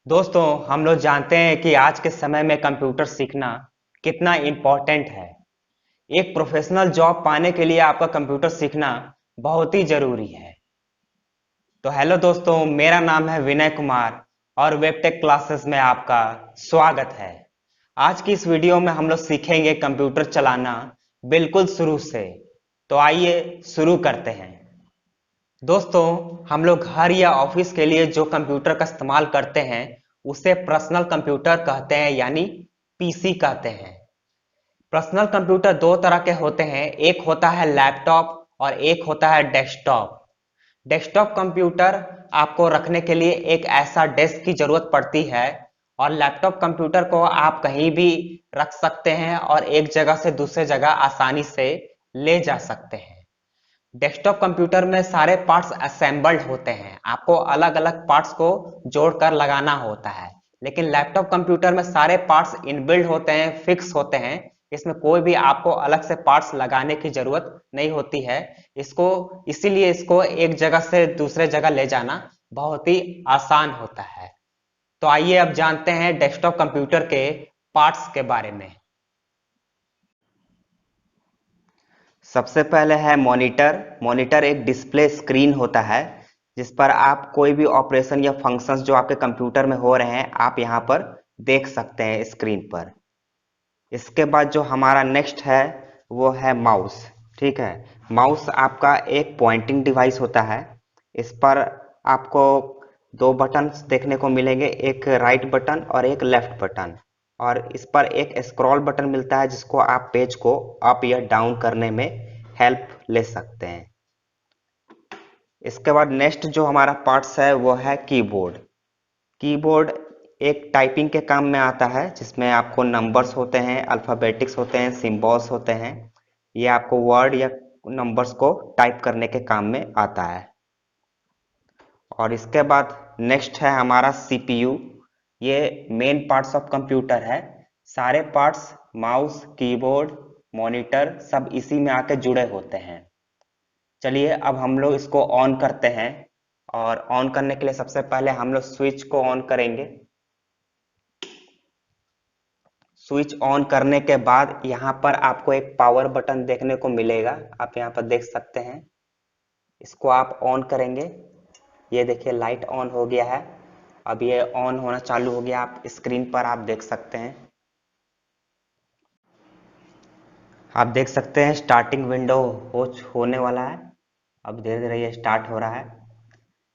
दोस्तों, हम लोग जानते हैं कि आज के समय में कंप्यूटर सीखना कितना इम्पोर्टेंट है। एक प्रोफेशनल जॉब पाने के लिए आपका कंप्यूटर सीखना बहुत ही जरूरी है। तो हेलो दोस्तों, मेरा नाम है विनय कुमार और वेबटेक क्लासेस में आपका स्वागत है। आज की इस वीडियो में हम लोग सीखेंगे कंप्यूटर चलाना बिल्कुल शुरू से। तो आइए शुरू करते हैं। दोस्तों, हम लोग घर या ऑफिस के लिए जो कंप्यूटर का इस्तेमाल करते हैं उसे पर्सनल कंप्यूटर कहते हैं, यानी पीसी कहते हैं। पर्सनल कंप्यूटर दो तरह के होते हैं, एक होता है लैपटॉप और एक होता है डेस्कटॉप। डेस्कटॉप कंप्यूटर आपको रखने के लिए एक ऐसा डेस्क की जरूरत पड़ती है और लैपटॉप कंप्यूटर को आप कहीं भी रख सकते हैं और एक जगह से दूसरे जगह आसानी से ले जा सकते हैं। डेस्कटॉप कंप्यूटर में सारे पार्ट्स असेंबल्ड होते हैं, आपको अलग अलग पार्ट्स को जोड़कर लगाना होता है। लेकिन लैपटॉप कंप्यूटर में सारे पार्ट्स इनबिल्ड होते हैं, फिक्स होते हैं। इसमें कोई भी आपको अलग से पार्ट्स लगाने की जरूरत नहीं होती है। इसको इसीलिए इसको एक जगह से दूसरे जगह ले जाना बहुत ही आसान होता है। तो आइए अब जानते हैं डेस्कटॉप कंप्यूटर के पार्ट्स के बारे में। सबसे पहले है मॉनिटर। मॉनिटर एक डिस्प्ले स्क्रीन होता है जिस पर आप कोई भी ऑपरेशन या फंक्शंस जो आपके कंप्यूटर में हो रहे हैं आप यहाँ पर देख सकते हैं स्क्रीन पर। इसके बाद जो हमारा नेक्स्ट है वो है माउस। ठीक है, माउस आपका एक पॉइंटिंग डिवाइस होता है। इस पर आपको दो बटन्स देखने को मिलेंगे, एक राइट बटन और एक लेफ्ट बटन। और इस पर एक स्क्रॉल बटन मिलता है जिसको आप पेज को अप या डाउन करने में हेल्प ले सकते हैं। इसके बाद नेक्स्ट जो हमारा पार्ट्स है वो है कीबोर्ड। कीबोर्ड एक टाइपिंग के काम में आता है जिसमें आपको नंबर्स होते हैं, अल्फ़ाबेटिक्स होते हैं, सिंबल्स होते हैं। ये आपको वर्ड या नंबर्स को टाइप करने के काम में आता है। और इसके बाद नेक्स्ट है हमारा सीपीयू। ये मेन पार्ट्स ऑफ कंप्यूटर है। सारे पार्ट्स माउस, कीबोर्ड, मॉनिटर सब इसी में आके जुड़े होते हैं। चलिए अब हम लोग इसको ऑन करते हैं। और ऑन करने के लिए सबसे पहले हम लोग स्विच को ऑन करेंगे। स्विच ऑन करने के बाद यहाँ पर आपको एक पावर बटन देखने को मिलेगा, आप यहाँ पर देख सकते हैं। इसको आप ऑन करेंगे, ये देखिए लाइट ऑन हो गया है। अब ये ऑन होना चालू हो गया, आप स्क्रीन पर आप देख सकते हैं। आप देख सकते हैं स्टार्टिंग विंडो होने वाला है। अब धीरे धीरे ये स्टार्ट हो रहा है।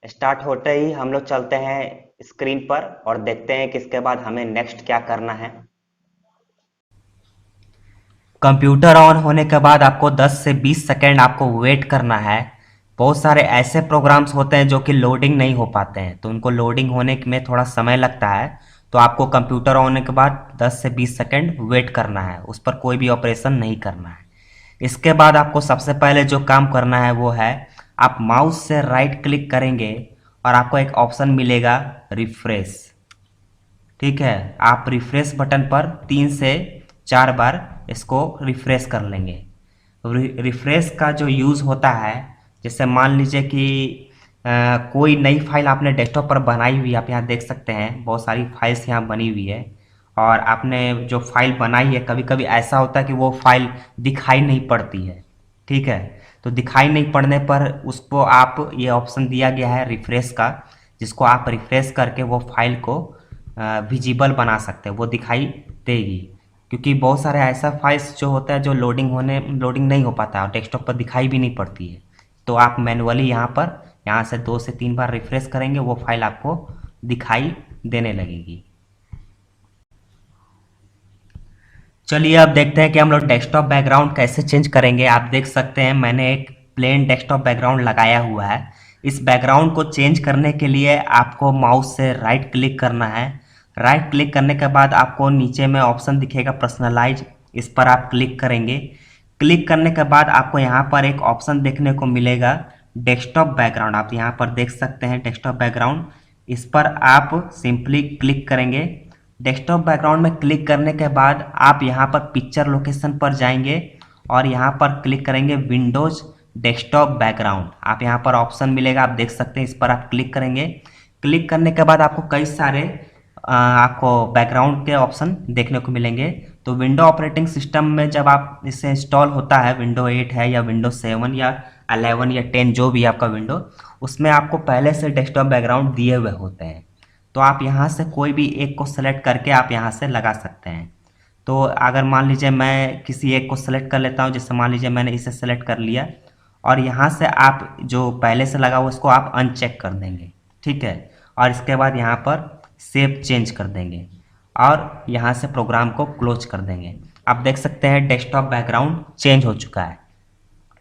स्टार्ट होते ही हम लोग चलते हैं स्क्रीन पर और देखते हैं कि इसके बाद हमें नेक्स्ट क्या करना है। कंप्यूटर ऑन होने के बाद आपको 10 से 20 सेकेंड आपको वेट करना है। बहुत सारे ऐसे प्रोग्राम्स होते हैं जो कि लोडिंग नहीं हो पाते हैं, तो उनको लोडिंग होने में थोड़ा समय लगता है। तो आपको कंप्यूटर ऑन होने के बाद 10 से 20 सेकेंड वेट करना है, उस पर कोई भी ऑपरेशन नहीं करना है। इसके बाद आपको सबसे पहले जो काम करना है वो है, आप माउस से राइट क्लिक करेंगे और आपको एक ऑप्शन मिलेगा रिफ्रेश। ठीक है, आप रिफ्रेश बटन पर 3 से 4 बार इसको रिफ्रेश कर लेंगे। रिफ्रेश का जो यूज़ होता है, जैसे मान लीजिए कि कोई नई फाइल आपने डेस्कटॉप पर बनाई हुई, आप यहाँ देख सकते हैं बहुत सारी फाइल्स यहाँ बनी हुई है। और आपने जो फाइल बनाई है, कभी कभी ऐसा होता है कि वो फाइल दिखाई नहीं पड़ती है। ठीक है, तो दिखाई नहीं पड़ने पर उसको आप, ये ऑप्शन दिया गया है रिफ्रेश का, जिसको आप रिफ्रेश करके वो फाइल को विजिबल बना सकते हैं, वो दिखाई देगी। क्योंकि बहुत सारे ऐसा फाइल्स जो होता है जो लोडिंग नहीं हो पाता और डेस्कटॉप पर दिखाई भी नहीं पड़ती है। तो आप मैनुअली यहाँ से 2 से 3 बार रिफ्रेश करेंगे, वो फाइल आपको दिखाई देने लगेगी। चलिए अब देखते हैं कि हम लोग डेस्कटॉप बैकग्राउंड कैसे चेंज करेंगे। आप देख सकते हैं मैंने एक प्लेन डेस्कटॉप बैकग्राउंड लगाया हुआ है। इस बैकग्राउंड को चेंज करने के लिए आपको माउस से राइट क्लिक करना है। राइट क्लिक करने के बाद आपको नीचे में ऑप्शन दिखेगा पर्सनलाइज, इस पर आप क्लिक करेंगे। क्लिक करने के बाद आपको यहाँ पर एक ऑप्शन देखने को मिलेगा डेस्कटॉप बैकग्राउंड। आप यहाँ पर देख सकते हैं डेस्कटॉप बैकग्राउंड, इस पर आप सिंपली क्लिक करेंगे। डेस्कटॉप बैकग्राउंड में क्लिक करने के बाद आप यहाँ पर पिक्चर लोकेशन पर जाएंगे और यहाँ पर क्लिक करेंगे विंडोज डेस्कटॉप बैकग्राउंड। आप यहाँ पर ऑप्शन मिलेगा, आप देख सकते हैं, इस पर आप क्लिक करेंगे। क्लिक करने के बाद आपको कई सारे आपको बैकग्राउंड के ऑप्शन देखने को मिलेंगे। तो विंडो ऑपरेटिंग सिस्टम में जब आप इसे इंस्टॉल होता है, विंडो 8 है या विंडो 7 या 11 या 10 जो भी आपका विंडो, उसमें आपको पहले से डेस्कटॉप बैकग्राउंड दिए हुए होते हैं। तो आप यहाँ से कोई भी एक को सेलेक्ट करके आप यहाँ से लगा सकते हैं। तो अगर मान लीजिए मैं किसी एक को सेलेक्ट कर लेता हूँ, जैसे मान लीजिए मैंने इसे सेलेक्ट कर लिया, और यहाँ से आप जो पहले से लगा हुआ उसको आप अनचेक कर देंगे, ठीक है। और इसके बाद यहाँ पर सेव चेंज कर देंगे और यहाँ से प्रोग्राम को क्लोज कर देंगे। आप देख सकते हैं डेस्कटॉप बैकग्राउंड चेंज हो चुका है।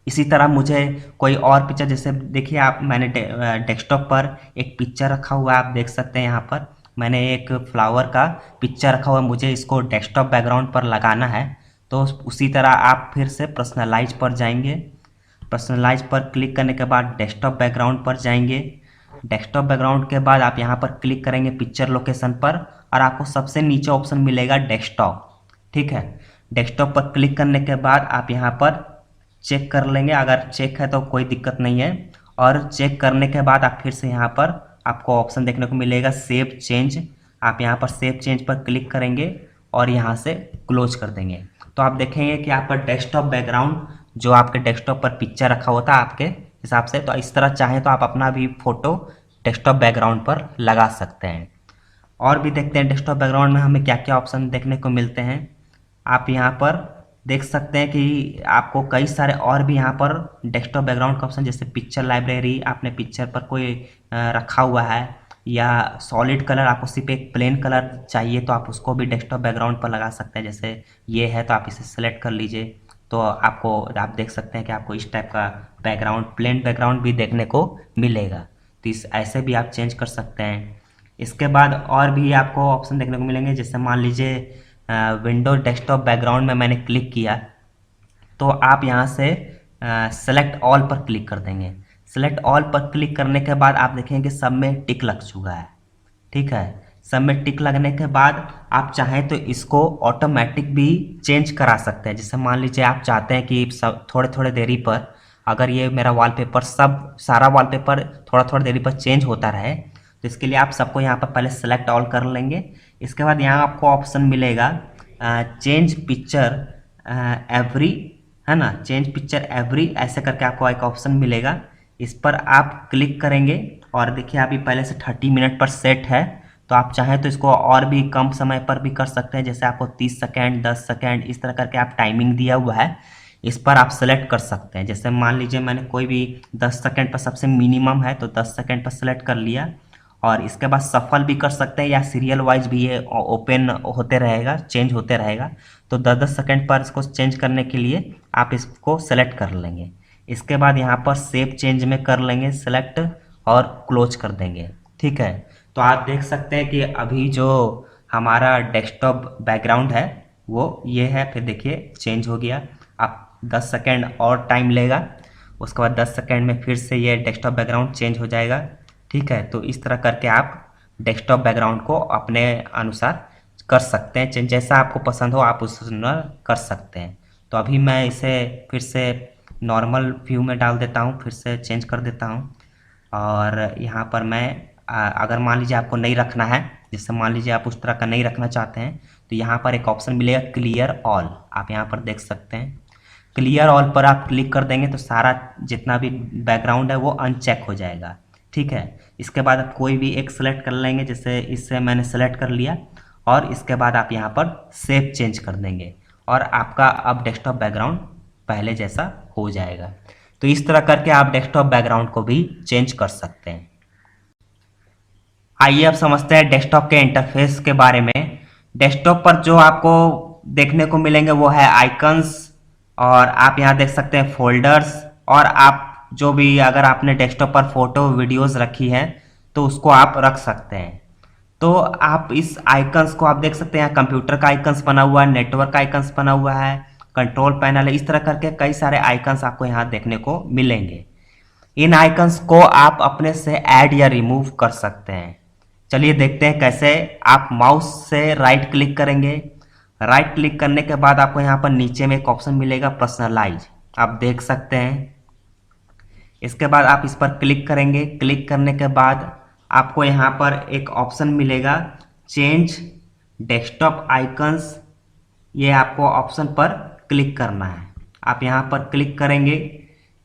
इसी तरह मुझे कोई और पिक्चर, जैसे देखिए आप, मैंने डेस्कटॉप पर एक पिक्चर रखा हुआ है, आप देख सकते हैं यहाँ पर मैंने एक फ्लावर का पिक्चर रखा हुआ है, मुझे इसको डेस्कटॉप बैकग्राउंड पर लगाना है। तो उसी तरह आप फिर से पर्सनलाइज पर जाएंगे, पर्सनलाइज पर क्लिक करने के बाद डेस्कटॉप बैकग्राउंड पर जाएंगे। डेस्कटॉप बैकग्राउंड के बाद आप यहाँ पर क्लिक करेंगे पिक्चर लोकेशन पर, और आपको सबसे नीचे ऑप्शन मिलेगा डेस्कटॉप, ठीक है। डेस्कटॉप पर क्लिक करने के बाद आप यहाँ पर चेक कर लेंगे, अगर चेक है तो कोई दिक्कत नहीं है। और चेक करने के बाद आप फिर से यहाँ पर आपको ऑप्शन देखने को मिलेगा सेव चेंज। आप यहाँ पर सेव चेंज पर क्लिक करेंगे और यहाँ से क्लोज कर देंगे। तो आप देखेंगे कि आपका डेस्कटॉप बैकग्राउंड जो आपके डेस्कटॉप पर पिक्चर रखा होता है आपके हिसाब से, तो इस तरह चाहें तो आप अपना भी फोटो डेस्कटॉप बैकग्राउंड पर लगा सकते हैं। और भी देखते हैं डेस्कटॉप बैकग्राउंड में हमें क्या क्या ऑप्शन देखने को मिलते हैं। आप यहाँ पर देख सकते हैं कि आपको कई सारे और भी यहाँ पर डेस्कटॉप बैकग्राउंड का ऑप्शन, जैसे पिक्चर लाइब्रेरी, आपने पिक्चर पर कोई रखा हुआ है, या सॉलिड कलर, आपको सिर्फ एक प्लेन कलर चाहिए तो आप उसको भी डेस्कटॉप बैकग्राउंड पर लगा सकते हैं। जैसे ये है तो आप इसे सेलेक्ट कर लीजिए, तो आपको, आप देख सकते हैं कि आपको इस टाइप का बैकग्राउंड, प्लेन बैकग्राउंड भी देखने को मिलेगा। तो इस ऐसे भी आप चेंज कर सकते हैं। इसके बाद और भी आपको ऑप्शन देखने को मिलेंगे, जैसे मान लीजिए विंडो डेस्कटॉप बैकग्राउंड में मैंने क्लिक किया, तो आप यहाँ से सेलेक्ट ऑल पर क्लिक कर देंगे। सेलेक्ट ऑल पर क्लिक करने के बाद आप देखेंगे सब में टिक लग चुका है, ठीक है। सब में टिक लगने के बाद आप चाहें तो इसको ऑटोमेटिक भी चेंज करा सकते हैं। जैसे मान लीजिए आप चाहते हैं कि सब थोड़े थोड़े देरी पर, अगर ये मेरा वॉलपेपर सब सारा वॉलपेपर थोड़ा थोड़ा देरी पर चेंज होता रहे, तो इसके लिए आप सबको यहाँ पर पहले सेलेक्ट ऑल कर लेंगे। इसके बाद यहाँ आपको ऑप्शन मिलेगा चेंज पिक्चर एवरी, है ना, चेंज पिक्चर एवरी, ऐसे करके आपको एक ऑप्शन मिलेगा। इस पर आप क्लिक करेंगे और देखिए अभी पहले से 30 मिनट पर सेट है, तो आप चाहें तो इसको और भी कम समय पर भी कर सकते हैं। जैसे आपको 30 सेकेंड, 10 सेकेंड, इस तरह करके आप टाइमिंग दिया हुआ है, इस पर आप सेलेक्ट कर सकते हैं। जैसे मान लीजिए मैंने कोई भी 10 सेकेंड पर, सबसे मिनिमम है तो 10 सेकेंड पर सेलेक्ट कर लिया, और इसके बाद सफल भी कर सकते हैं या सीरियल वाइज भी ये ओपन होते रहेगा, चेंज होते रहेगा। तो 10-10 सेकेंड पर इसको चेंज करने के लिए आप इसको सेलेक्ट कर लेंगे। इसके बाद यहाँ पर सेव चेंज में कर लेंगे सेलेक्ट और क्लोज कर देंगे, ठीक है। तो आप देख सकते हैं कि अभी जो हमारा डेस्कटॉप बैकग्राउंड है वो ये है, फिर देखिए चेंज हो गया। आप 10 सेकेंड और टाइम लेगा, उसके बाद 10 सेकेंड में फिर से ये डेस्कटॉप बैकग्राउंड चेंज हो जाएगा, ठीक है। तो इस तरह करके आप डेस्कटॉप बैकग्राउंड को अपने अनुसार कर सकते हैं, जैसा आपको पसंद हो आप उस कर सकते हैं। तो अभी मैं इसे फिर से नॉर्मल व्यू में डाल देता हूँ, फिर से चेंज कर देता हूँ। और यहाँ पर मैं अगर मान लीजिए आपको नहीं रखना है, जैसे मान लीजिए आप उस तरह का नहीं रखना चाहते हैं, तो यहाँ पर एक ऑप्शन मिलेगा क्लियर ऑल, आप यहाँ पर देख सकते हैं। क्लियर ऑल पर आप क्लिक कर देंगे तो सारा जितना भी बैकग्राउंड है वो अनचेक हो जाएगा, ठीक है। इसके बाद आप कोई भी एक सेलेक्ट कर लेंगे, जैसे इससे मैंने सेलेक्ट कर लिया, और इसके बाद आप यहाँ पर सेव चेंज कर देंगे और आपका अब डेस्कटॉप बैकग्राउंड पहले जैसा हो जाएगा। तो इस तरह करके आप डेस्कटॉप बैकग्राउंड को भी चेंज कर सकते हैं। आइए अब समझते हैं डेस्कटॉप के इंटरफेस के बारे में। डेस्कटॉप पर जो आपको देखने को मिलेंगे वो है आइकन्स, और आप यहाँ देख सकते हैं फोल्डर्स, और आप जो भी अगर आपने डेस्कटॉप पर फोटो वीडियोस रखी है तो उसको आप रख सकते हैं। तो आप इस आइकन्स को आप देख सकते हैं, कंप्यूटर का आइकन्स बना हुआ है, नेटवर्क का आइकन्स बना हुआ है, कंट्रोल पैनल है, इस तरह करके कई सारे आइकन्स आपको यहाँ देखने को मिलेंगे। इन आइकन्स को आप अपने से ऐड या रिमूव कर सकते हैं। चलिए देखते हैं कैसे। आप माउस से राइट क्लिक करेंगे, राइट क्लिक करने के बाद आपको यहाँ पर नीचे में एक ऑप्शन मिलेगा पर्सनलाइज, आप देख सकते हैं। इसके बाद आप इस पर क्लिक करेंगे, क्लिक करने के बाद आपको यहाँ पर एक ऑप्शन मिलेगा चेंज डेस्कटॉप आइकन्स, ये आपको ऑप्शन पर क्लिक करना है। आप यहाँ पर क्लिक करेंगे।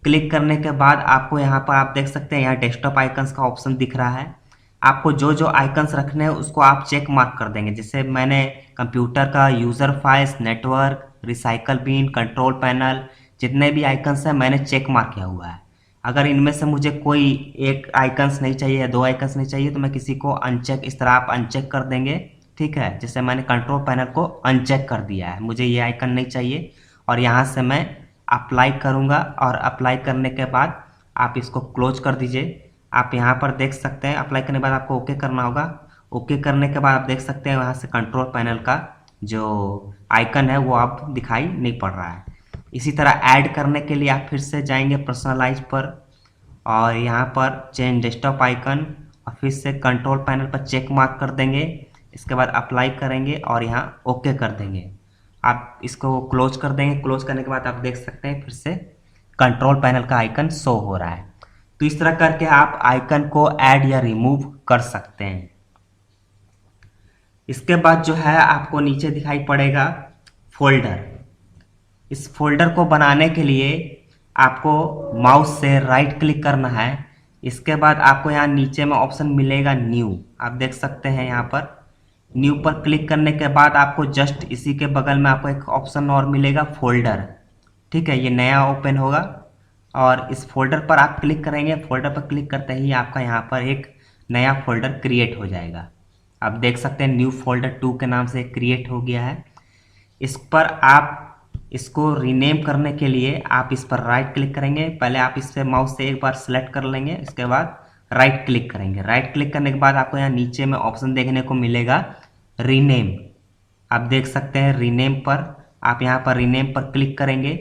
क्लिक करने के बाद आपको यहाँ पर आप देख सकते हैं यहाँ डेस्कटॉप आइकन्स का ऑप्शन दिख रहा है। आपको जो जो आइकन्स रखने हैं उसको आप चेक मार्क कर देंगे। जैसे मैंने कंप्यूटर का user files, network, recycle bin, control panel, जितने भी आइकन्स हैं मैंने चेक मार्क किया हुआ है। अगर इनमें से मुझे कोई एक आइकन्स नहीं चाहिए या दो आइकन्स नहीं चाहिए तो मैं किसी को अनचेक, इस तरह आप अनचेक कर देंगे। ठीक है, जैसे मैंने कंट्रोल पैनल को अनचेक कर दिया है, मुझे ये आइकन नहीं चाहिए। और यहाँ से मैं अप्लाई करूँगा और अप्लाई करने के बाद आप इसको क्लोज कर दीजिए। आप यहाँ पर देख सकते हैं अप्लाई करने के बाद आपको ओके करना होगा। ओके करने के बाद आप देख सकते हैं यहाँ से कंट्रोल पैनल का जो आइकन है वो अब दिखाई नहीं पड़ रहा है। इसी तरह ऐड करने के लिए आप फिर से जाएंगे पर्सनलाइज पर और यहाँ पर चेंज डेस्कटॉप आइकन और फिर से कंट्रोल पैनल पर चेक मार्क कर देंगे। इसके बाद अप्लाई करेंगे और यहाँ ओके कर देंगे। आप इसको क्लोज कर देंगे। क्लोज करने के बाद आप देख सकते हैं फिर से कंट्रोल पैनल का आइकन शो हो रहा है। तो इस तरह करके आप आइकन को ऐड या रिमूव कर सकते हैं। इसके बाद जो है आपको नीचे दिखाई पड़ेगा फोल्डर। इस फोल्डर को बनाने के लिए आपको माउस से राइट क्लिक करना है। इसके बाद आपको यहाँ नीचे में ऑप्शन मिलेगा न्यू, आप देख सकते हैं यहाँ पर न्यू पर क्लिक करने के बाद आपको जस्ट इसी के बगल में आपको एक ऑप्शन और मिलेगा फोल्डर। ठीक है, ये नया ओपन होगा और इस फोल्डर पर आप क्लिक करेंगे। फोल्डर पर क्लिक करते ही आपका यहाँ पर एक नया फोल्डर क्रिएट हो जाएगा। आप देख सकते हैं न्यू फोल्डर 2 के नाम से क्रिएट हो गया है। इस पर आप इसको रीनेम करने के लिए आप इस पर राइट क्लिक करेंगे। पहले आप इससे माउस से एक बार सेलेक्ट कर लेंगे, इसके बाद राइट क्लिक करेंगे। राइट क्लिक करने के बाद आपको यहाँ नीचे में ऑप्शन देखने को मिलेगा रीनेम। आप देख सकते हैं रीनेम पर आप यहाँ पर रीनेम पर क्लिक करेंगे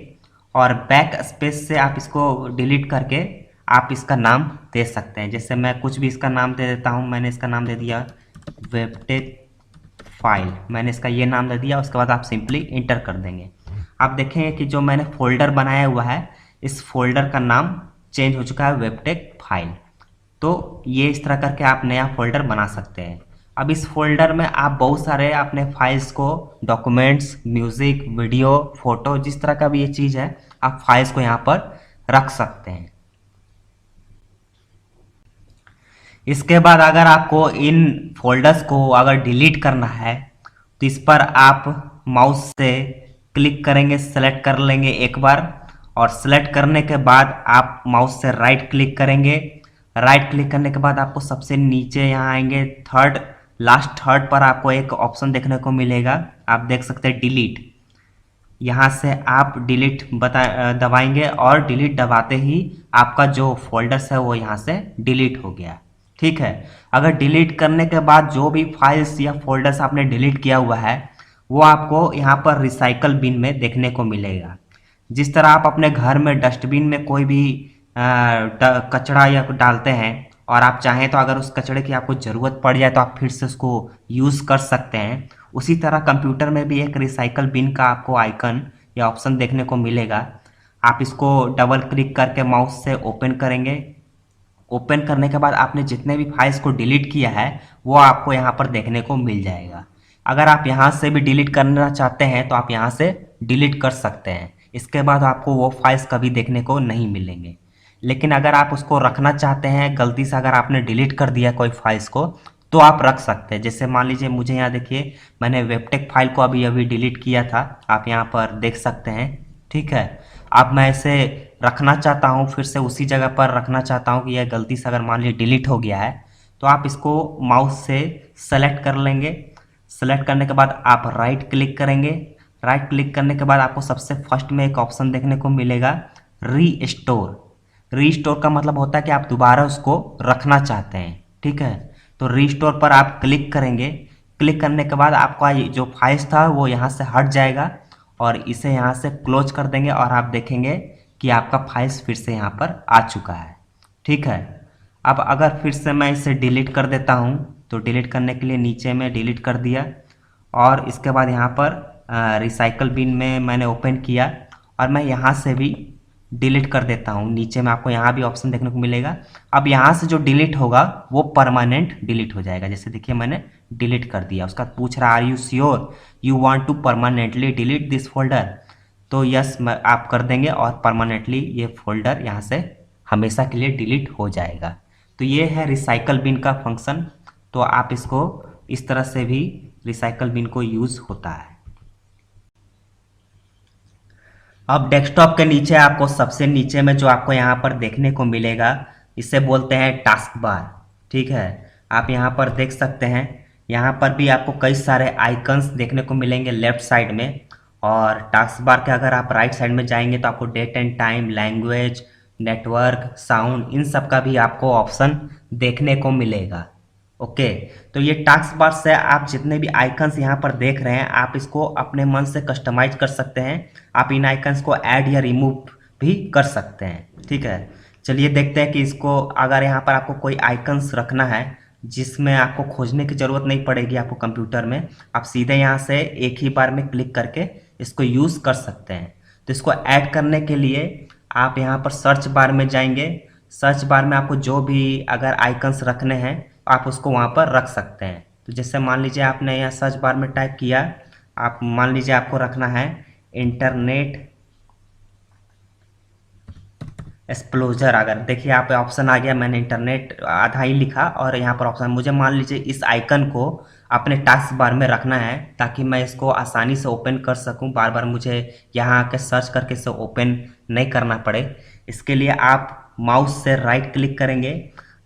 और बैक स्पेस से आप इसको डिलीट करके आप इसका नाम दे सकते हैं। जैसे मैं कुछ भी इसका नाम दे देता हूँ। मैंने इसका नाम दे दिया वेबटेक फाइल, मैंने इसका ये नाम दे दिया। उसके बाद आप सिंपली इंटर कर देंगे। आप देखेंगे कि जो मैंने फोल्डर बनाया हुआ है इस फोल्डर का नाम चेंज हो चुका है वेबटेक फाइल। तो ये इस तरह करके आप नया फोल्डर बना सकते हैं। अब इस फोल्डर में आप बहुत सारे अपने फाइल्स को, डॉक्यूमेंट्स, म्यूजिक, वीडियो, फोटो, जिस तरह का भी ये चीज़ है आप फाइल्स को यहाँ पर रख सकते हैं। इसके बाद अगर आपको इन फोल्डर्स को अगर डिलीट करना है तो इस पर आप माउस से क्लिक करेंगे, सेलेक्ट कर लेंगे एक बार और सेलेक्ट करने के बाद आप माउस से राइट क्लिक करेंगे। राइट क्लिक करने के बाद आपको सबसे नीचे यहाँ आएंगे लास्ट थर्ड पर आपको एक ऑप्शन देखने को मिलेगा। आप देख सकते हैं डिलीट। यहाँ से आप डिलीट दबाएंगे और डिलीट दबाते ही आपका जो फोल्डर्स है वो यहाँ से डिलीट हो गया। ठीक है, अगर डिलीट करने के बाद जो भी फाइल्स या फोल्डर्स आपने डिलीट किया हुआ है वो आपको यहाँ पर रिसाइकल बिन में देखने को मिलेगा। जिस तरह आप अपने घर में डस्टबिन में कोई भी कचरा या डालते हैं और आप चाहें तो अगर उस कचरे की आपको ज़रूरत पड़ जाए तो आप फिर से उसको यूज़ कर सकते हैं, उसी तरह कंप्यूटर में भी एक रिसाइकल बिन का आपको आइकन या ऑप्शन देखने को मिलेगा। आप इसको डबल क्लिक करके माउस से ओपन करेंगे। ओपन करने के बाद आपने जितने भी फाइल्स को डिलीट किया है वो आपको यहाँ पर देखने को मिल जाएगा। अगर आप यहाँ से भी डिलीट करना चाहते हैं तो आप यहाँ से डिलीट कर सकते हैं। इसके बाद आपको वो फाइल्स कभी देखने को नहीं मिलेंगे। लेकिन अगर आप उसको रखना चाहते हैं, गलती से अगर आपने डिलीट कर दिया कोई फाइल्स को तो आप रख सकते हैं। जैसे मान लीजिए मुझे यहाँ देखिए मैंने वेबटेक फाइल को अभी डिलीट किया था, आप यहाँ पर देख सकते हैं। ठीक है, अब मैं इसे रखना चाहता हूँ, फिर से उसी जगह पर रखना चाहता हूँ कि यह गलती से अगर मान लीजिए डिलीट हो गया है तो आप इसको माउस से सेलेक्ट कर लेंगे। सेलेक्ट करने के बाद आप राइट क्लिक करेंगे। राइट क्लिक करने के बाद आपको सबसे फर्स्ट में एक ऑप्शन देखने को मिलेगा रीस्टोर। रीस्टोर का मतलब होता है कि आप दोबारा उसको रखना चाहते हैं। ठीक है, तो रीस्टोर पर आप क्लिक करेंगे। क्लिक करने के बाद आपका जो फाइल्स था वो यहाँ से हट जाएगा और इसे यहाँ से क्लोज कर देंगे और आप देखेंगे कि आपका फाइल्स फिर से यहाँ पर आ चुका है। ठीक है, अब अगर फिर से मैं इसे डिलीट कर देता हूँ तो डिलीट करने के लिए नीचे में डिलीट कर दिया और इसके बाद यहाँ पर रिसाइकल बिन में मैंने ओपन किया और मैं यहाँ से भी डिलीट कर देता हूँ। नीचे में आपको यहाँ भी ऑप्शन देखने को मिलेगा। अब यहाँ से जो डिलीट होगा वो परमानेंट डिलीट हो जाएगा। जैसे देखिए मैंने डिलीट कर दिया। उसका पूछ रहा are you sure you want to permanently delete this folder, तो यस आप कर देंगे और परमानेंटली ये फोल्डर यहाँ से हमेशा के लिए डिलीट हो जाएगा। तो ये है रिसाइकल बिन का फंक्शन। तो आप इसको इस तरह से भी रिसाइकल बिन को यूज़ होता है। अब डेस्कटॉप के नीचे आपको सबसे नीचे में जो आपको यहाँ पर देखने को मिलेगा, इसे बोलते हैं टास्क बार। ठीक है, आप यहाँ पर देख सकते हैं, यहाँ पर भी आपको कई सारे आइकन्स देखने को मिलेंगे लेफ्ट साइड में। और टास्क बार के अगर आप राइट साइड में जाएंगे तो आपको date and time, language, network, sound, इन सब का भी आपको ऑप्शन देखने को मिलेगा। ओके, तो ये टास्क बार से आप जितने भी आइकन्स यहाँ पर देख रहे हैं, आप इसको अपने मन से कस्टमाइज कर सकते हैं। आप इन आइकन्स को ऐड या रिमूव भी कर सकते हैं। ठीक है, चलिए देखते हैं कि इसको अगर यहाँ पर आपको कोई आइकन्स रखना है जिसमें आपको खोजने की ज़रूरत नहीं पड़ेगी आपको कंप्यूटर में, आप सीधे यहाँ से एक ही बार में क्लिक करके इसको यूज़ कर सकते हैं। तो इसको ऐड करने के लिए आप यहाँ पर सर्च बार में जाएंगे। सर्च बार में आपको जो भी अगर आइकन्स रखने हैं आप उसको वहाँ पर रख सकते हैं। तो जैसे मान लीजिए आपने यहाँ सर्च बार में टाइप किया, आप मान लीजिए आपको रखना है इंटरनेट एक्सप्लोजर। अगर देखिए यहाँ पे ऑप्शन आ गया, मैंने इंटरनेट आधा ही लिखा और यहाँ पर ऑप्शन, मुझे मान लीजिए इस आइकन को अपने टास्क बार में रखना है ताकि मैं इसको आसानी से ओपन कर सकूं, बार बार मुझे यहाँ आके सर्च करके इसे ओपन नहीं करना पड़े। इसके लिए आप माउस से राइट क्लिक करेंगे।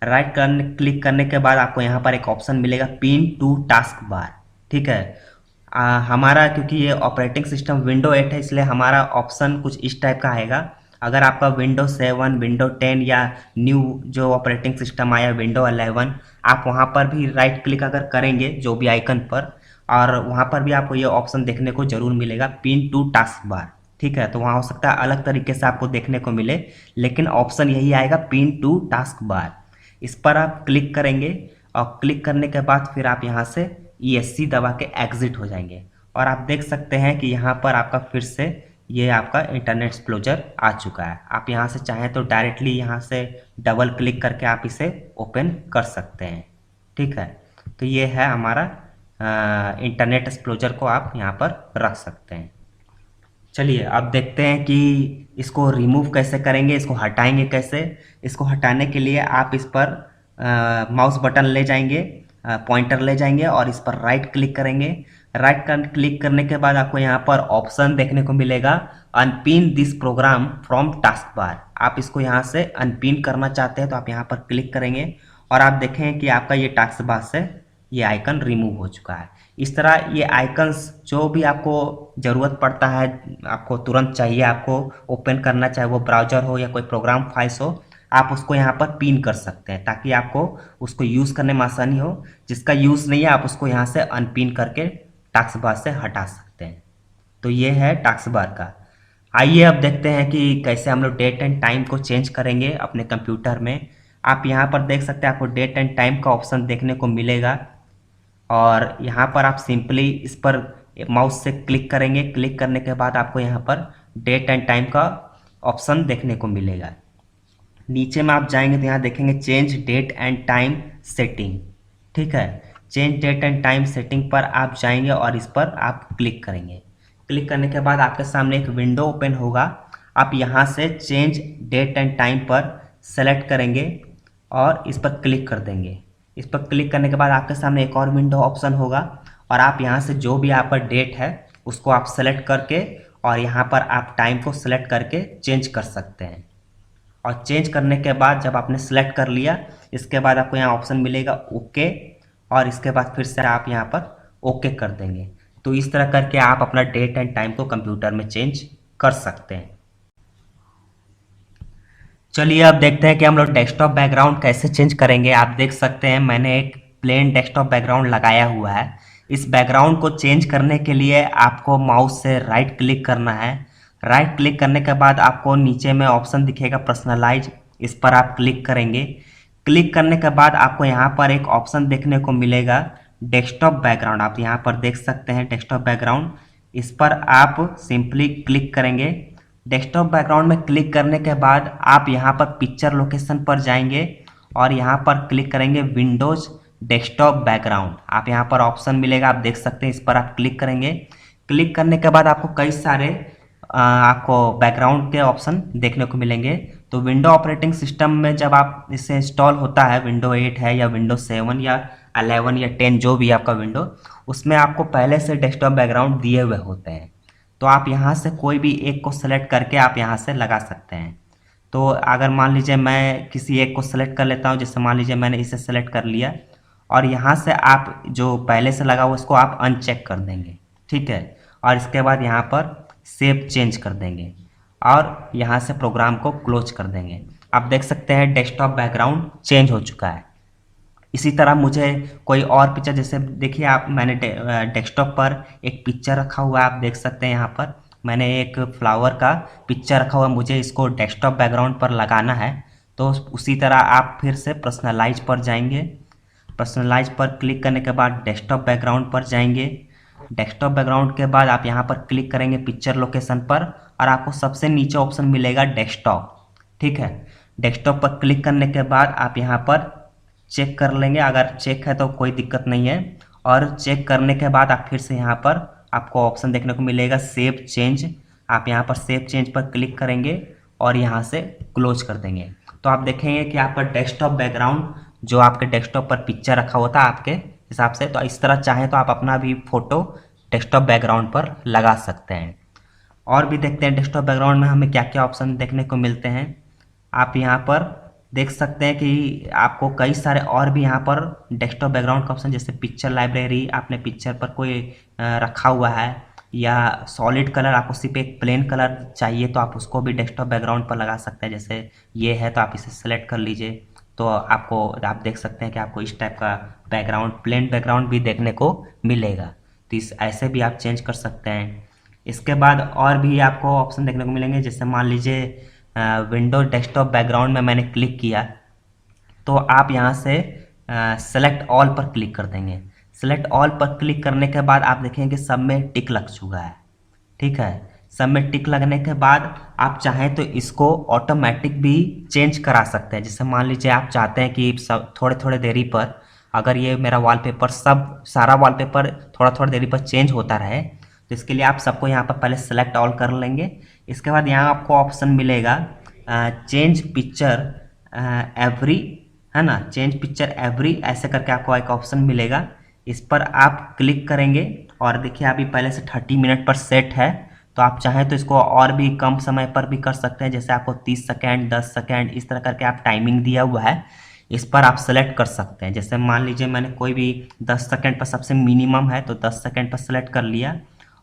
क्लिक करने के बाद आपको यहाँ पर एक ऑप्शन मिलेगा पिन टू टास्क बार। ठीक है, हमारा क्योंकि ये ऑपरेटिंग सिस्टम विंडो 8 है, इसलिए हमारा ऑप्शन कुछ इस टाइप का आएगा। अगर आपका विंडो 7, विंडो 10 या न्यू जो ऑपरेटिंग सिस्टम आया विंडो 11, आप वहाँ पर भी राइट क्लिक अगर करेंगे जो भी आइकन पर, और वहाँ पर भी आपको ये ऑप्शन देखने को जरूर मिलेगा पिन टू टास्क बार। ठीक है, तो वहाँ हो सकता है अलग तरीके से आपको देखने को मिले, लेकिन ऑप्शन यही आएगा पिन टू टास्क बार। इस पर आप क्लिक करेंगे और क्लिक करने के बाद फिर आप यहाँ से ESC दबा के एग्जिट हो जाएंगे। और आप देख सकते हैं कि यहाँ पर आपका फिर से ये आपका इंटरनेट एक्सप्लोजर आ चुका है। आप यहाँ से चाहें तो डायरेक्टली यहाँ से डबल क्लिक करके आप इसे ओपन कर सकते हैं। ठीक है, तो ये है हमारा इंटरनेट एक्सप्लोजर को आप यहाँ पर रख सकते हैं। चलिए अब देखते हैं कि इसको रिमूव कैसे करेंगे, इसको हटाएंगे कैसे। इसको हटाने के लिए आप इस पर माउस बटन ले जाएंगे, पॉइंटर ले जाएंगे और इस पर राइट क्लिक करेंगे। क्लिक करने के बाद आपको यहाँ पर ऑप्शन देखने को मिलेगा unpin this program from taskbar. आप इसको यहाँ से अनपिन करना चाहते हैं तो आप यहाँ पर क्लिक करेंगे और आप देखें कि आपका ये टास्क बार से ये आइकन रिमूव हो चुका है। इस तरह ये आइकन्स जो भी आपको ज़रूरत पड़ता है, आपको तुरंत चाहिए, आपको ओपन करना, चाहे वो ब्राउजर हो या कोई प्रोग्राम फाइल्स हो, आप उसको यहाँ पर पिन कर सकते हैं ताकि आपको उसको यूज़ करने में आसानी हो। जिसका यूज़ नहीं है आप उसको यहाँ से अनपिन करके टास्क बार से हटा सकते हैं। तो ये है टास्क बार का। आइए अब देखते हैं कि कैसे हम लोग डेट एंड टाइम को चेंज करेंगे अपने कंप्यूटर में। आप यहाँ पर देख सकते हैं, आपको डेट एंड टाइम का ऑप्शन देखने को मिलेगा और यहाँ पर आप सिंपली इस पर माउस से क्लिक करेंगे। क्लिक करने के बाद आपको यहाँ पर डेट एंड टाइम का ऑप्शन देखने को मिलेगा। नीचे में आप जाएंगे तो यहाँ देखेंगे change date and time setting. ठीक है, change date and time setting पर आप जाएंगे और इस पर आप क्लिक करेंगे। क्लिक करने के बाद आपके सामने एक विंडो ओपन होगा। आप यहाँ से चेंज डेट एंड टाइम पर सेलेक्ट करेंगे और इस पर क्लिक कर देंगे। इस पर क्लिक करने के बाद आपके सामने एक और विंडो ऑप्शन होगा और आप यहाँ से जो भी आपका डेट है उसको आप सेलेक्ट करके और यहाँ पर आप टाइम को सेलेक्ट करके चेंज कर सकते हैं। और चेंज करने के बाद जब आपने सेलेक्ट कर लिया, इसके बाद आपको यहाँ ऑप्शन मिलेगा ओके, और इसके बाद फिर से आप यहाँ पर ओके कर देंगे। तो इस तरह करके आप अपना डेट एंड टाइम को कंप्यूटर में चेंज कर सकते हैं। चलिए अब देखते हैं कि हम लोग डेस्कटॉप बैकग्राउंड कैसे चेंज करेंगे। आप देख सकते हैं मैंने एक प्लेन डेस्कटॉप बैकग्राउंड लगाया हुआ है। इस बैकग्राउंड को चेंज करने के लिए आपको माउस से राइट क्लिक करना है। राइट क्लिक करने के बाद आपको नीचे में ऑप्शन दिखेगा पर्सनलाइज, इस पर आप क्लिक करेंगे। क्लिक करने के बाद आपको यहाँ पर एक ऑप्शन देखने को मिलेगा डेस्कटॉप बैकग्राउंड। आप यहाँ पर देख सकते हैं डेस्कटॉप बैकग्राउंड, इस पर आप सिंपली क्लिक करेंगे। डेस्कटॉप बैकग्राउंड में क्लिक करने के बाद आप यहाँ पर पिक्चर लोकेशन पर जाएंगे और यहाँ पर क्लिक करेंगे विंडोज डेस्कटॉप बैकग्राउंड, आप यहाँ पर ऑप्शन मिलेगा, आप देख सकते हैं, इस पर आप क्लिक करेंगे। क्लिक करने के बाद आपको कई सारे आपको बैकग्राउंड के ऑप्शन देखने को मिलेंगे। तो विंडो ऑपरेटिंग सिस्टम में जब आप इसे इंस्टॉल होता है, विंडो 8 है या विंडो 7 या 11 या 10 जो भी आपका विंडो, उसमें आपको पहले से डेस्कटॉप बैकग्राउंड दिए हुए होते हैं। तो आप यहाँ से कोई भी एक को सेलेक्ट करके आप यहाँ से लगा सकते हैं। तो अगर मान लीजिए मैं किसी एक को सेलेक्ट कर लेता हूँ, जैसे मान लीजिए मैंने इसे सेलेक्ट कर लिया, और यहाँ से आप जो पहले से लगा हुआ उसको आप अनचेक कर देंगे, ठीक है। और इसके बाद यहाँ पर सेव चेंज कर देंगे और यहाँ से प्रोग्राम को क्लोज कर देंगे। आप देख सकते हैं डेस्कटॉप बैकग्राउंड चेंज हो चुका है। इसी तरह मुझे कोई और पिक्चर, जैसे देखिए आप, मैंने डेस्कटॉप पर एक पिक्चर रखा हुआ है, आप देख सकते हैं यहाँ पर मैंने एक फ्लावर का पिक्चर रखा हुआ है, मुझे इसको डेस्कटॉप बैकग्राउंड पर लगाना है। तो उसी तरह आप फिर से पर्सनलाइज पर जाएंगे, पर्सनलाइज पर क्लिक करने के बाद डेस्कटॉप बैकग्राउंड पर जाएंगे। डेस्कटॉप बैकग्राउंड के बाद आप यहाँ पर क्लिक करेंगे पिक्चर लोकेशन पर, और आपको सबसे नीचे ऑप्शन मिलेगा डेस्कटॉप, ठीक है। डेस्कटॉप पर क्लिक करने के बाद आप यहाँ पर चेक कर लेंगे, अगर चेक है तो कोई दिक्कत नहीं है। और चेक करने के बाद आप फिर से यहाँ पर आपको ऑप्शन देखने को मिलेगा सेव चेंज, आप यहाँ पर सेव चेंज पर क्लिक करेंगे और यहाँ से क्लोज कर देंगे। तो आप देखेंगे कि आपका डेस्कटॉप बैकग्राउंड जो आपके डेस्कटॉप पर पिक्चर रखा होता है आपके हिसाब से, तो इस तरह चाहें तो आप अपना भी फोटो डेस्कटॉप बैकग्राउंड पर लगा सकते हैं। और भी देखते हैं डेस्कटॉप बैकग्राउंड में हमें क्या क्या ऑप्शन देखने को मिलते हैं। आप यहाँ पर देख सकते हैं कि आपको कई सारे और भी यहाँ पर डेस्कटॉप बैकग्राउंड का ऑप्शन, जैसे पिक्चर लाइब्रेरी, आपने पिक्चर पर कोई रखा हुआ है या सॉलिड कलर, आपको सिर्फ एक प्लेन कलर चाहिए तो आप उसको भी डेस्कटॉप बैकग्राउंड पर लगा सकते हैं। जैसे ये है तो आप इसे सेलेक्ट कर लीजिए, तो आपको, आप देख सकते हैं कि आपको इस टाइप का बैकग्राउंड, प्लेन बैकग्राउंड भी देखने को मिलेगा। तो इस ऐसे भी आप चेंज कर सकते हैं। इसके बाद और भी आपको ऑप्शन देखने को मिलेंगे, जैसे मान लीजिए विंडो डेस्कटॉप बैकग्राउंड में मैंने क्लिक किया, तो आप यहाँ से सेलेक्ट ऑल पर क्लिक कर देंगे। सेलेक्ट ऑल पर क्लिक करने के बाद आप देखेंगे सब में टिक लग चुका है, ठीक है। सब में टिक लगने के बाद आप चाहें तो इसको ऑटोमेटिक भी चेंज करा सकते हैं। जैसे मान लीजिए आप चाहते हैं कि सब थोड़े थोड़े देरी पर, अगर ये मेरा वॉलपेपर सब सारा वॉलपेपर थोड़ा थोड़ा देरी पर चेंज होता रहे, तो इसके लिए आप सबको यहाँ पर पहले सेलेक्ट ऑल कर लेंगे। इसके बाद यहाँ आपको ऑप्शन मिलेगा चेंज पिक्चर एवरी, है ना, चेंज पिक्चर एवरी, ऐसे करके आपको एक ऑप्शन मिलेगा। इस पर आप क्लिक करेंगे और देखिए अभी पहले से 30 मिनट पर सेट है, तो आप चाहें तो इसको और भी कम समय पर भी कर सकते हैं। जैसे आपको 30 सेकेंड, 10 सेकेंड, इस तरह करके आप टाइमिंग दिया हुआ है, इस पर आप सेलेक्ट कर सकते हैं। जैसे मान लीजिए मैंने कोई भी 10 सेकेंड पर, सबसे मिनिमम है तो 10 सेकेंड पर सेलेक्ट कर लिया,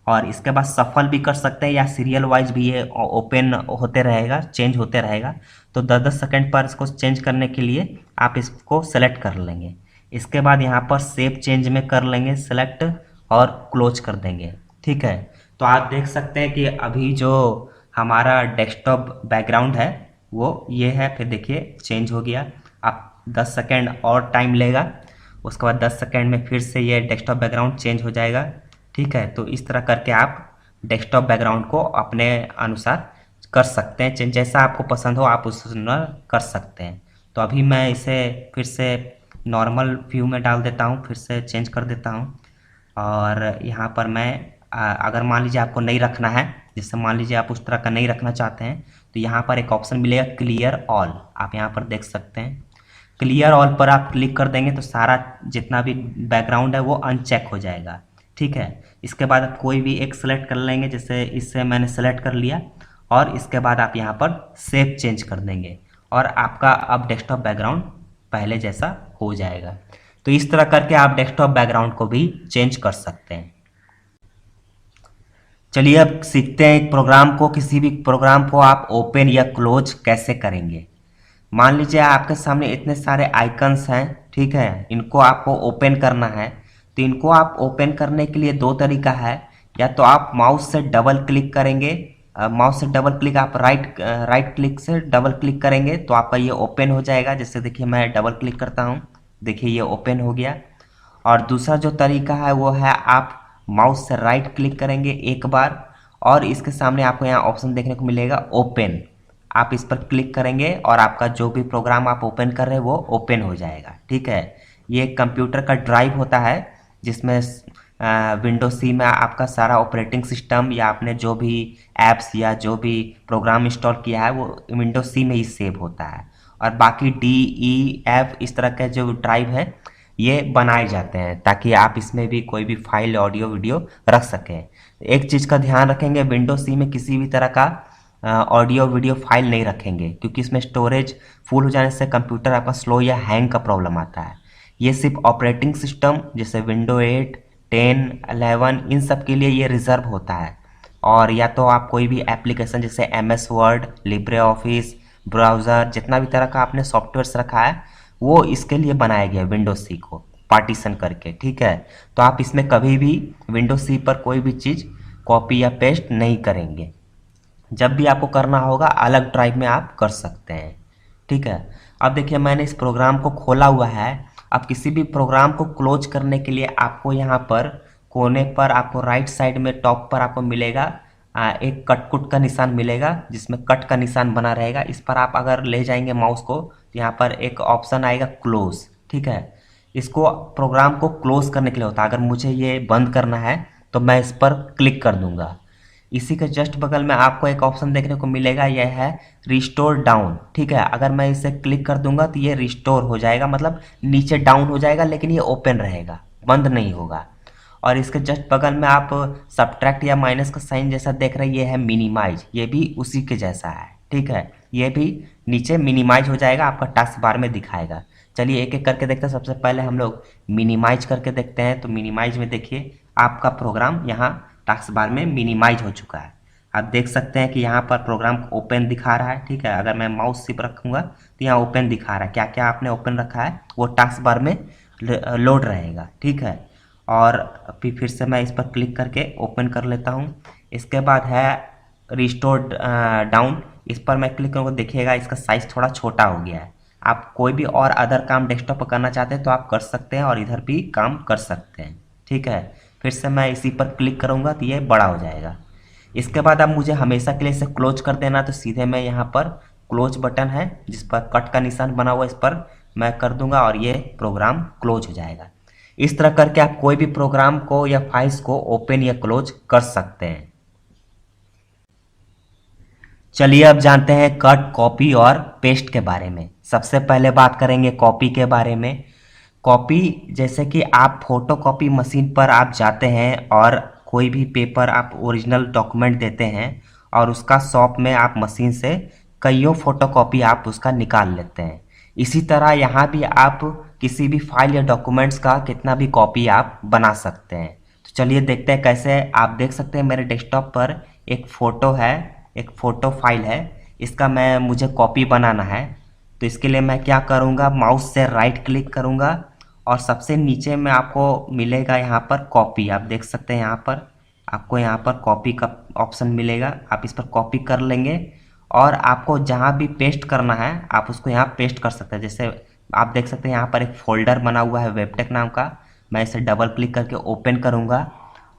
और इसके बाद सफल भी कर सकते हैं या सीरियल वाइज भी ये ओपन होते रहेगा, चेंज होते रहेगा। तो 10-10 सेकेंड पर इसको चेंज करने के लिए आप इसको सेलेक्ट कर लेंगे। इसके बाद यहाँ पर सेव चेंज में कर लेंगे सेलेक्ट और क्लोज कर देंगे, ठीक है। तो आप देख सकते हैं कि अभी जो हमारा डेस्कटॉप बैकग्राउंड है वो ये है, फिर देखिए चेंज हो गया। आप 10 सेकेंड और टाइम लेगा, उसके बाद 10 सेकेंड में फिर से ये डेस्कटॉप बैकग्राउंड चेंज हो जाएगा, ठीक है। तो इस तरह करके आप डेस्कटॉप बैकग्राउंड को अपने अनुसार कर सकते हैं, जैसा आपको पसंद हो आप उस कर सकते हैं। तो अभी मैं इसे फिर से नॉर्मल व्यू में डाल देता हूँ, फिर से चेंज कर देता हूँ। और यहाँ पर मैं अगर मान लीजिए आपको नहीं रखना है, जैसे मान लीजिए आप उस तरह का नहीं रखना चाहते हैं, तो यहाँ पर एक ऑप्शन मिलेगा क्लियर ऑल, आप यहाँ पर देख सकते हैं। क्लियर ऑल पर आप क्लिक कर देंगे तो सारा जितना भी बैकग्राउंड है वो अनचेक हो जाएगा, ठीक है। इसके बाद आप कोई भी एक सेलेक्ट कर लेंगे, जैसे इससे मैंने सेलेक्ट कर लिया, और इसके बाद आप यहाँ पर सेव चेंज कर देंगे और आपका अब डेस्कटॉप बैकग्राउंड पहले जैसा हो जाएगा। तो इस तरह करके आप डेस्कटॉप बैकग्राउंड को भी चेंज कर सकते हैं। चलिए अब सीखते हैं एक प्रोग्राम को, किसी भी प्रोग्राम को आप ओपन या क्लोज कैसे करेंगे। मान लीजिए आपके सामने इतने सारे आइकन्स हैं, ठीक है, इनको आपको ओपन करना है। तो इनको आप ओपन करने के लिए दो तरीका है, या तो आप माउस से डबल क्लिक करेंगे, माउस से डबल क्लिक, आप राइट क्लिक से डबल क्लिक करेंगे तो आपका ये ओपन हो जाएगा। जैसे देखिए मैं डबल क्लिक करता हूँ, देखिए ये ओपन हो गया। और दूसरा जो तरीका है वो है आप माउस से राइट क्लिक करेंगे एक बार, और इसके सामने आपको यहाँ ऑप्शन देखने को मिलेगा ओपन, आप इस पर क्लिक करेंगे और आपका जो भी प्रोग्राम आप ओपन कर रहे हैं वो ओपन हो जाएगा, ठीक है। ये कंप्यूटर का ड्राइव होता है जिसमें विंडो सी में आपका सारा ऑपरेटिंग सिस्टम या आपने जो भी ऐप्स या जो भी प्रोग्राम इंस्टॉल किया है वो विंडो सी में ही सेव होता है। और बाकी डी ई एफ इस तरह के जो ड्राइव है ये बनाए जाते हैं ताकि आप इसमें भी कोई भी फाइल ऑडियो वीडियो रख सकें। एक चीज़ का ध्यान रखेंगे, विंडो सी में किसी भी तरह का ऑडियो वीडियो फाइल नहीं रखेंगे क्योंकि इसमें स्टोरेज फुल हो जाने से कंप्यूटर आपका स्लो या हैंग का प्रॉब्लम आता है। ये सिर्फ ऑपरेटिंग सिस्टम जैसे विंडो 8, 10, 11 इन सब के लिए ये रिजर्व होता है। और या तो आप कोई भी एप्लीकेशन जैसे MS word, Libre office, browser, जितना भी तरह का आपने सॉफ्टवेयर्स रखा है वो इसके लिए बनाया गया विंडो सी को पार्टीशन करके, ठीक है। तो आप इसमें कभी भी विंडो सी पर कोई भी चीज़ कॉपी या पेस्ट नहीं करेंगे। जब भी आपको करना होगा अलग ड्राइव में आप कर सकते हैं, ठीक है। अब देखिए मैंने इस प्रोग्राम को खोला हुआ है। अब किसी भी प्रोग्राम को क्लोज करने के लिए आपको यहाँ पर कोने पर आपको राइट साइड में टॉप पर आपको मिलेगा एक कट का निशान मिलेगा जिसमें कट का निशान बना रहेगा। इस पर आप अगर ले जाएंगे माउस को तो यहाँ पर एक ऑप्शन आएगा क्लोज, ठीक है। इसको प्रोग्राम को क्लोज करने के लिए होता है। अगर मुझे ये बंद करना है तो मैं इस पर क्लिक कर दूंगा। इसी के जस्ट बगल में आपको एक ऑप्शन देखने को मिलेगा, यह है रिस्टोर डाउन, ठीक है। अगर मैं इसे क्लिक कर दूंगा तो ये रिस्टोर हो जाएगा, मतलब नीचे डाउन हो जाएगा लेकिन ये ओपन रहेगा, बंद नहीं होगा। और इसके जस्ट बगल में आप सब्ट्रैक्ट या माइनस का साइन जैसा देख रहे हैं, ये है मिनिमाइज, ये भी उसी के जैसा है, ठीक है। ये भी नीचे मिनिमाइज हो जाएगा, आपका टास्क बार में दिखाएगा। चलिए एक एक करके देखते हैं। सबसे पहले हम लोग मिनिमाइज करके देखते हैं। तो मिनिमाइज में देखिए आपका प्रोग्राम यहाँ टास्क बार में मिनिमाइज हो चुका है। आप देख सकते हैं कि यहाँ पर प्रोग्राम ओपन दिखा रहा है, ठीक है। अगर मैं माउस सिर्फ रखूँगा तो यहाँ ओपन दिखा रहा है। क्या क्या आपने ओपन रखा है वो टास्क बार में लोड रहेगा, ठीक है। और फिर से मैं इस पर क्लिक करके ओपन कर लेता हूँ। इसके बाद है रिस्टोर डाउन, इस पर मैं क्लिक करूँगा, देखिएगा इसका साइज़ थोड़ा छोटा हो गया है। आप कोई भी और अदर काम डेस्कटॉप पर करना चाहते हैं तो आप कर सकते हैं और इधर भी काम कर सकते हैं, ठीक है। फिर से मैं इसी पर क्लिक करूँगा तो ये बड़ा हो जाएगा। इसके बाद अब मुझे हमेशा के लिए इसे क्लोज कर देना, तो सीधे मैं यहाँ पर क्लोज बटन है जिस पर कट का निशान बना हुआ, इस पर मैं कर दूंगा और ये प्रोग्राम क्लोज हो जाएगा। इस तरह करके आप कोई भी प्रोग्राम को या फाइल्स को ओपन या क्लोज कर सकते हैं। चलिए अब जानते हैं कट, कॉपी और पेस्ट के बारे में। सबसे पहले बात करेंगे कॉपी के बारे में। कॉपी जैसे कि आप फोटो कॉपी मशीन पर आप जाते हैं और कोई भी पेपर आप ओरिजिनल डॉक्यूमेंट देते हैं और उसका शॉप में आप मशीन से कईयों फोटो कॉपी आप उसका निकाल लेते हैं। इसी तरह यहाँ भी आप किसी भी फाइल या डॉक्यूमेंट्स का कितना भी कॉपी आप बना सकते हैं। तो चलिए देखते हैं कैसे। आप देख सकते हैं मेरे डेस्कटॉप पर एक फ़ोटो है, एक फ़ोटो फाइल है, इसका मुझे कॉपी बनाना है। तो इसके लिए मैं क्या करूँगा, माउस से राइट क्लिक करूँगा और सबसे नीचे में आपको मिलेगा यहाँ पर कॉपी। आप देख सकते हैं यहाँ पर आपको यहाँ पर कॉपी का ऑप्शन मिलेगा, आप इस पर कॉपी कर लेंगे और आपको जहाँ भी पेस्ट करना है आप उसको यहाँ पेस्ट कर सकते हैं। जैसे आप देख सकते हैं यहाँ पर एक फोल्डर बना हुआ है वेबटेक नाम का, मैं इसे डबल क्लिक करके ओपन करूँगा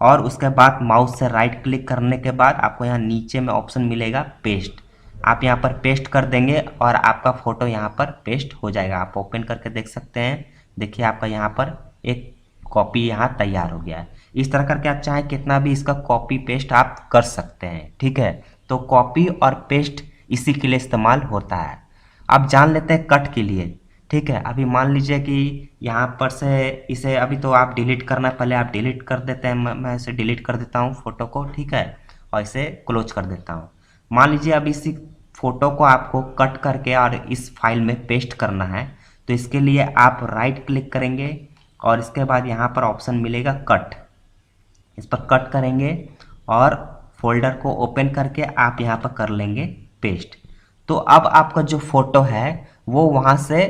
और उसके बाद माउस से राइट क्लिक करने के बाद आपको यहाँ नीचे में ऑप्शन मिलेगा पेस्ट। आप यहाँ पर पेस्ट कर देंगे और आपका फ़ोटो यहाँ पर पेस्ट हो जाएगा। आप ओपन करके देख सकते हैं, देखिए आपका यहाँ पर एक कॉपी यहाँ तैयार हो गया है। इस तरह करके आप चाहें कितना भी इसका कॉपी पेस्ट आप कर सकते हैं, ठीक है। तो कॉपी और पेस्ट इसी के लिए इस्तेमाल होता है। अब जान लेते हैं कट के लिए, ठीक है। अभी मान लीजिए कि यहाँ पर से इसे अभी तो आप डिलीट करना है, पहले आप डिलीट कर देते हैं। मैं इसे डिलीट कर देता हूँ फ़ोटो को, ठीक है, और इसे क्लोज कर देता हूँ। मान लीजिए अब इसी फ़ोटो को आपको कट करके और इस फाइल में पेस्ट करना है, तो इसके लिए आप राइट क्लिक करेंगे और इसके बाद यहाँ पर ऑप्शन मिलेगा कट, इस पर कट करेंगे और फोल्डर को ओपन करके आप यहाँ पर कर लेंगे पेस्ट। तो अब आपका जो फ़ोटो है वो वहाँ से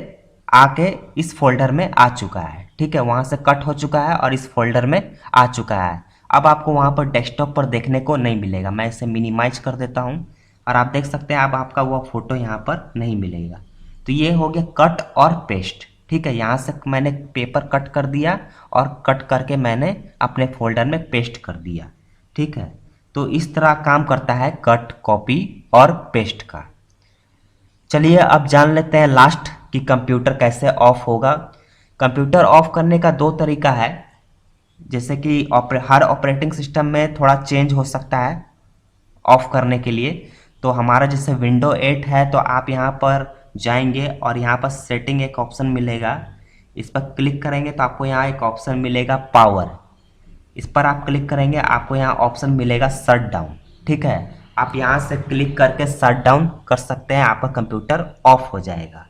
आके इस फोल्डर में आ चुका है, ठीक है। वहाँ से कट हो चुका है और इस फोल्डर में आ चुका है। अब आपको वहाँ पर डेस्कटॉप पर देखने को नहीं मिलेगा। मैं इसे मिनिमाइज कर देता हूँ और आप देख सकते हैं अब आपका वो फ़ोटो यहाँ पर नहीं मिलेगा। तो ये हो गया कट और पेस्ट, ठीक है। यहाँ से मैंने पेपर कट कर दिया और कट करके मैंने अपने फोल्डर में पेस्ट कर दिया, ठीक है। तो इस तरह काम करता है कट, कॉपी और पेस्ट का। चलिए अब जान लेते हैं लास्ट कि कंप्यूटर कैसे ऑफ होगा। कंप्यूटर ऑफ करने का दो तरीका है, जैसे कि हर ऑपरेटिंग सिस्टम में थोड़ा चेंज हो सकता है ऑफ करने के लिए। तो हमारा जैसे विंडो 8 है तो आप यहाँ पर जाएंगे और यहाँ पर सेटिंग एक ऑप्शन मिलेगा, इस पर क्लिक करेंगे तो आपको यहाँ एक ऑप्शन मिलेगा पावर। इस पर आप क्लिक करेंगे, आपको यहाँ ऑप्शन मिलेगा शट डाउन। ठीक है, आप यहाँ से क्लिक करके शट डाउन कर सकते हैं, आपका कंप्यूटर ऑफ हो जाएगा।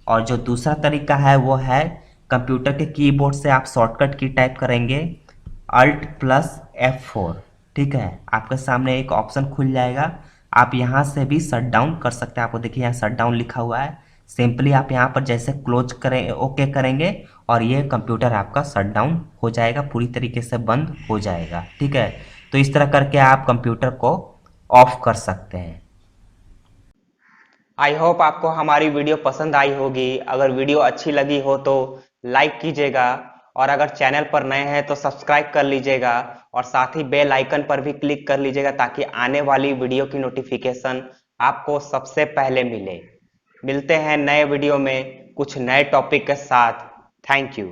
और जो दूसरा तरीका है वो है कंप्यूटर के कीबोर्ड से आप शॉर्टकट की टाइप करेंगे Alt प्लस F4। ठीक है, आपके सामने एक ऑप्शन खुल जाएगा, आप यहाँ से भी शट डाउन कर सकते हैं। आपको देखिए यहाँ शट डाउन लिखा हुआ है, सिंपली आप यहाँ पर जैसे क्लोज करें ओके करेंगे और ये कंप्यूटर आपका शट डाउन हो जाएगा, पूरी तरीके से बंद हो जाएगा। ठीक है, तो इस तरह करके आप कंप्यूटर को ऑफ कर सकते हैं। आई होप आपको हमारी वीडियो पसंद आई होगी। अगर वीडियो अच्छी लगी हो तो लाइक कीजिएगा, और अगर चैनल पर नए हैं तो सब्सक्राइब कर लीजिएगा, और साथ ही बेल आइकन पर भी क्लिक कर लीजिएगा ताकि आने वाली वीडियो की नोटिफिकेशन आपको सबसे पहले मिले। मिलते हैं नए वीडियो में कुछ नए टॉपिक के साथ। Thank you.